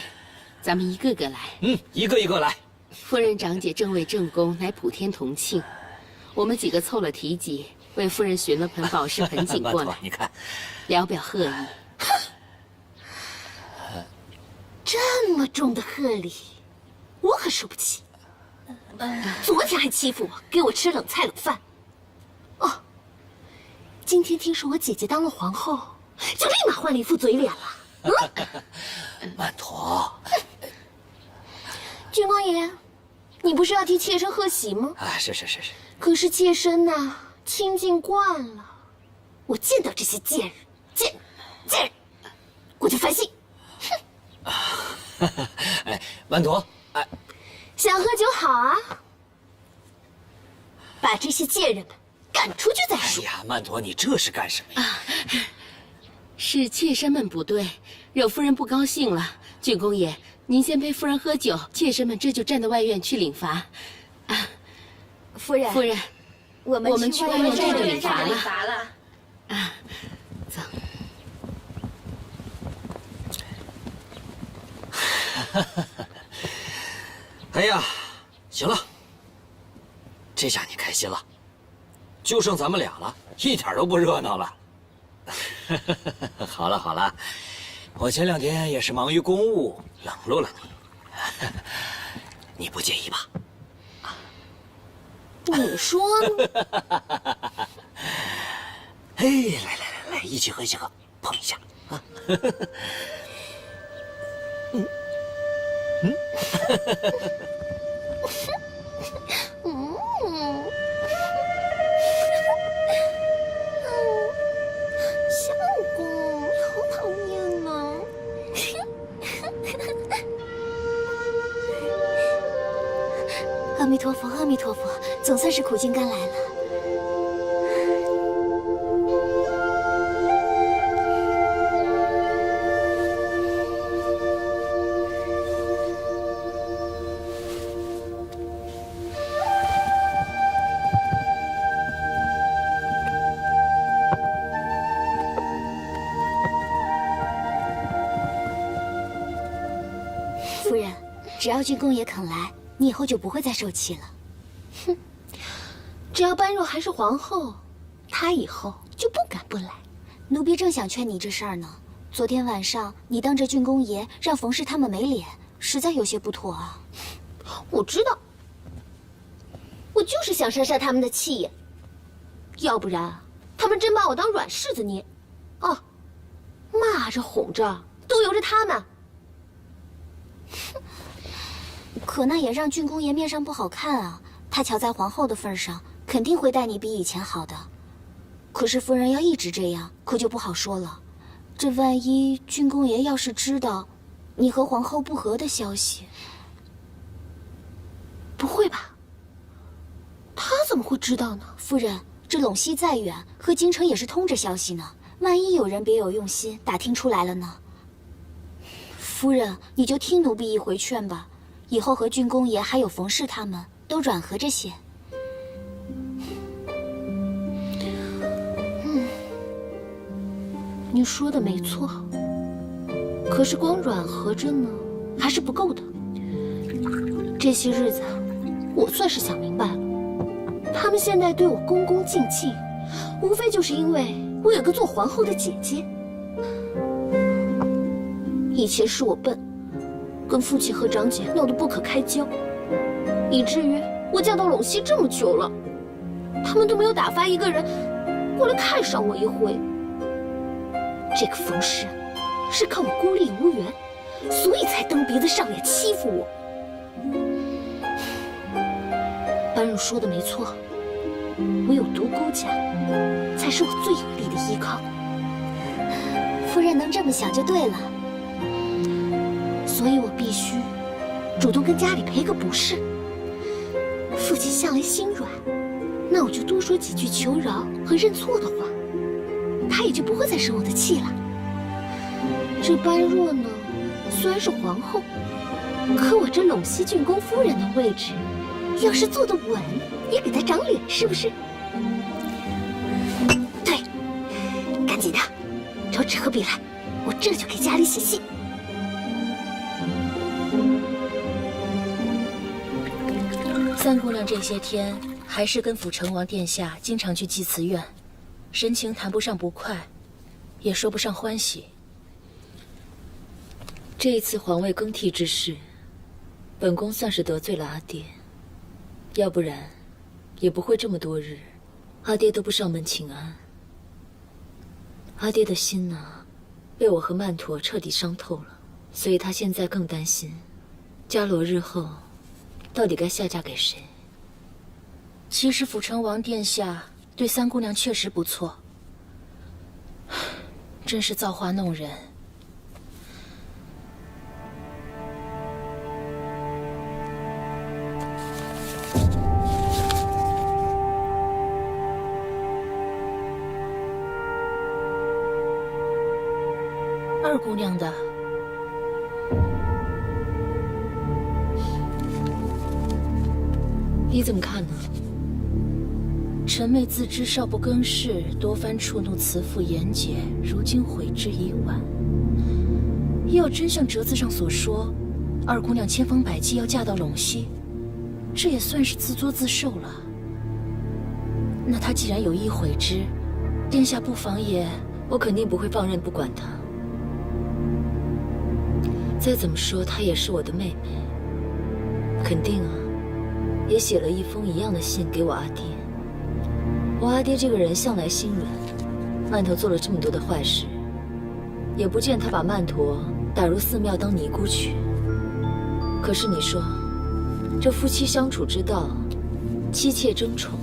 咱们一个个来。一个一个来。夫人长姐正为正宫，乃普天同庆。我们几个凑了提及，为夫人寻了盆宝石盆景过来，你看，聊表贺意。这么重的贺礼，我可受不起。昨天还欺负我，给我吃冷菜冷饭。哦，今天听说我姐姐当了皇后，就立马换了一副嘴脸了。曼陀，郡公爷，你不是要替妾身贺喜吗？啊，是。可是妾身呐，清静惯了，我见到这些贱人，贱人，我就烦心。哎，曼陀，哎，想喝酒好啊，把这些贱人们赶出去再说。哎呀，曼陀，你这是干什么呀？是妾身们不对，惹夫人不高兴了。郡公爷，您先陪夫人喝酒，妾身们这就站到外院去领罚。夫人，夫人，我们去外面站着领罚了。走。哎呀，行了，这下你开心了，就剩咱们俩了，一点都不热闹了。好了好了，我前2天也是忙于公务，冷落了你，你不介意吧？你说呢？嘿，来，一起喝，碰一下啊！相公，你好讨厌呢。阿弥陀佛，阿弥陀佛，总算是苦尽甘来了。夫人，只要郡公爷肯来，你以后就不会再受气了。哼，只要般若还是皇后，她以后就不敢不来。奴婢正想劝你这事儿呢。昨天晚上你当着郡公爷让冯氏他们没脸，实在有些不妥啊。我知道，我就是想杀杀他们的气焰，要不然他们真把我当软柿子捏。哦，骂着哄着都由着他们。可那也让郡公爷面上不好看啊。他瞧在皇后的份上，肯定会待你比以前好的。可是夫人要一直这样，可就不好说了。这万一郡公爷要是知道你和皇后不和的消息，不会吧？他怎么会知道呢？夫人，这陇西再远，和京城也是通着消息呢。万一有人别有用心，打听出来了呢？夫人，你就听奴婢一回劝吧。以后和郡公爷还有冯氏他们都软和着些。你说的没错，可是光软和着呢，还是不够的。这些日子，我算是想明白了，他们现在对我恭恭敬敬，无非就是因为我有个做皇后的姐姐。以前是我笨，跟父亲和长姐闹得不可开交，以至于我嫁到陇西这么久了，他们都没有打发一个人过来看上我一回。这个冯氏是看我孤立无援，所以才蹬鼻子上脸欺负我。般若说的没错，唯有独孤家才是我最有力的依靠。夫人能这么想就对了，所以我必须主动跟家里赔个不是。父亲向来心软，那我就多说几句求饶和认错的话，他也就不会再生我的气了。这般若呢，虽然是皇后，可我这陇西郡公夫人的位置，要是坐得稳，也给他长脸，是不是？对，赶紧的，找纸和笔来，我这就给家里写信。三姑娘这些天还是跟辅成王殿下经常去祭祠院，神情谈不上不快，也说不上欢喜。这一次皇位更替之事，本宫算是得罪了阿爹，要不然也不会这么多日阿爹都不上门请安。阿爹的心呢，被我和曼陀彻底伤透了，所以他现在更担心伽罗日后到底该下嫁给谁。其实辅成王殿下对三姑娘确实不错，真是造化弄人。二姑娘的。你怎么看呢？臣妹自知少不更事，多番触怒慈父言解，如今悔之已晚。要真像折子上所说，二姑娘千方百计要嫁到陇西，这也算是自作自受了。那她既然有意悔之，殿下不妨也……我肯定不会放任不管她。再怎么说，她也是我的妹妹，肯定啊，也写了一封一样的信给我阿爹。我阿爹这个人向来心软，曼陀做了这么多的坏事，也不见他把曼陀打入寺庙当尼姑去。可是你说，这夫妻相处之道，妻妾争宠，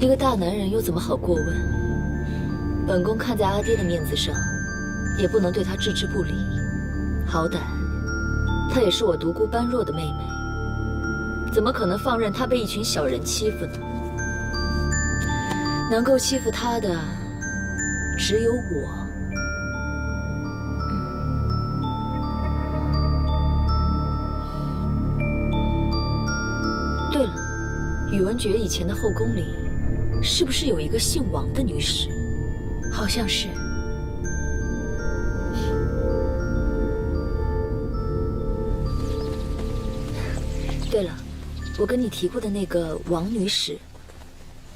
一个大男人又怎么好过问？本宫看在阿爹的面子上，也不能对他置之不理。好歹，她也是我独孤般若的妹妹，怎么可能放任她被一群小人欺负呢？能够欺负她的，只有我。对了，宇文觉以前的后宫里，是不是有一个姓王的女使？好像是。对了，我跟你提过的那个王女使，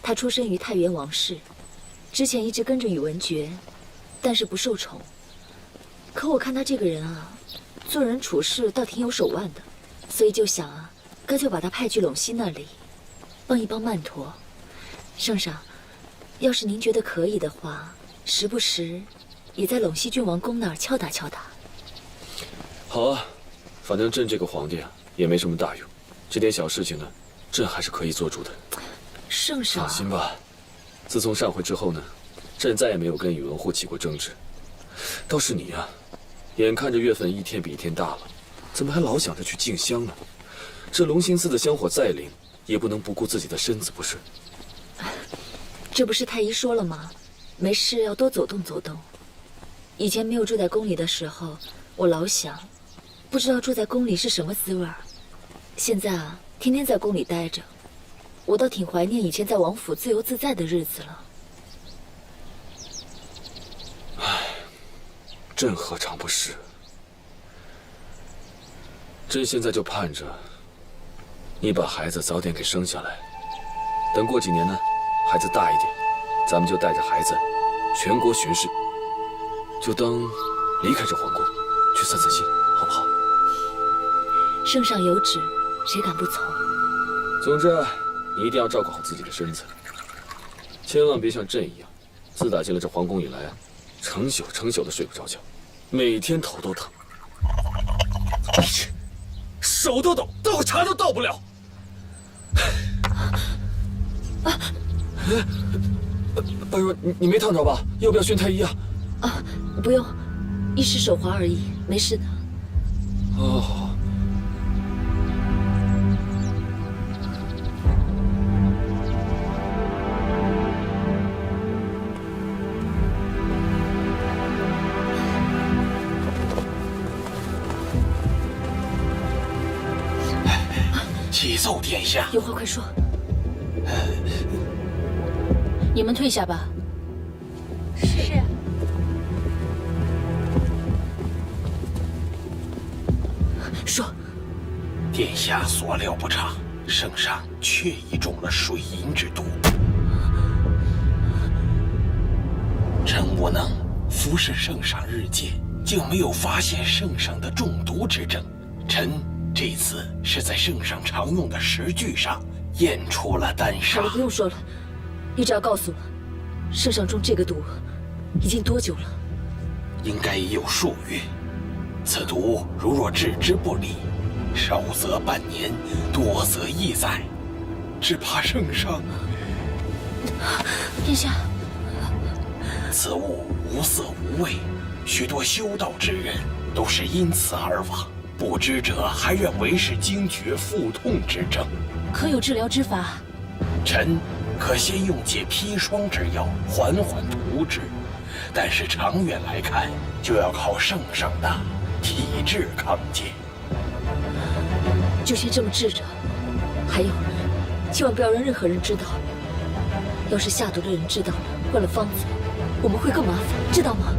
她出身于太原王氏，之前一直跟着宇文觉，但是不受宠。可我看她这个人啊，做人处事倒挺有手腕的，所以就想啊，干脆把她派去陇西那里，帮一帮曼陀。圣上，要是您觉得可以的话，时不时也在陇西郡王宫那儿敲打敲打。好啊，反正朕这个皇帝啊，也没什么大用。这点小事情呢，朕还是可以做主的。圣上，放心吧，自从上回之后呢，朕再也没有跟宇文护起过争执。倒是你啊，眼看着月份一天比一天大了，怎么还老想着去进香呢？这龙兴寺的香火再灵，也不能不顾自己的身子，不是？这不是太医说了吗？没事要多走动走动。以前没有住在宫里的时候，我老想，不知道住在宫里是什么滋味儿。现在啊，天天在宫里待着，我倒挺怀念以前在王府自由自在的日子了。唉，朕何尝不是？朕现在就盼着你把孩子早点给生下来，等过几年呢，孩子大一点，咱们就带着孩子全国巡视，就当离开这皇宫，去散散心，好不好？圣上有旨，谁敢不从？总之，你一定要照顾好自己的身子，千万别像朕一样，自打进了这皇宫以来，成宿成宿的睡不着觉，每天头都疼，手都抖，倒个茶都倒不了。般若，你没烫着吧？要不要宣太医啊？啊，不用，一时手滑而已，没事的。哦。启奏殿下，有话快说。你们退下吧。是。说。殿下所料不差，圣上确已中了水银之毒。臣无能服侍圣上日渐，竟没有发现圣上的中毒之症。臣这次是在圣上常用的食具上验出了丹砂。好了，不用说了，你只要告诉我，圣上中这个毒已经多久了？应该已有数月。此毒如若置之不理，少则半年，多则1载，只怕圣上。殿下，此物无色无味，许多修道之人都是因此而亡。不知者还愿为是惊厥腹痛之症。可有治疗之法？臣可先用解砒霜之药缓缓涂之，但是长远来看，就要靠圣上的体质康健。就先这么治着。还有，千万不要让任何人知道。要是下毒的人知道了，换了方子，我们会更麻烦，知道吗？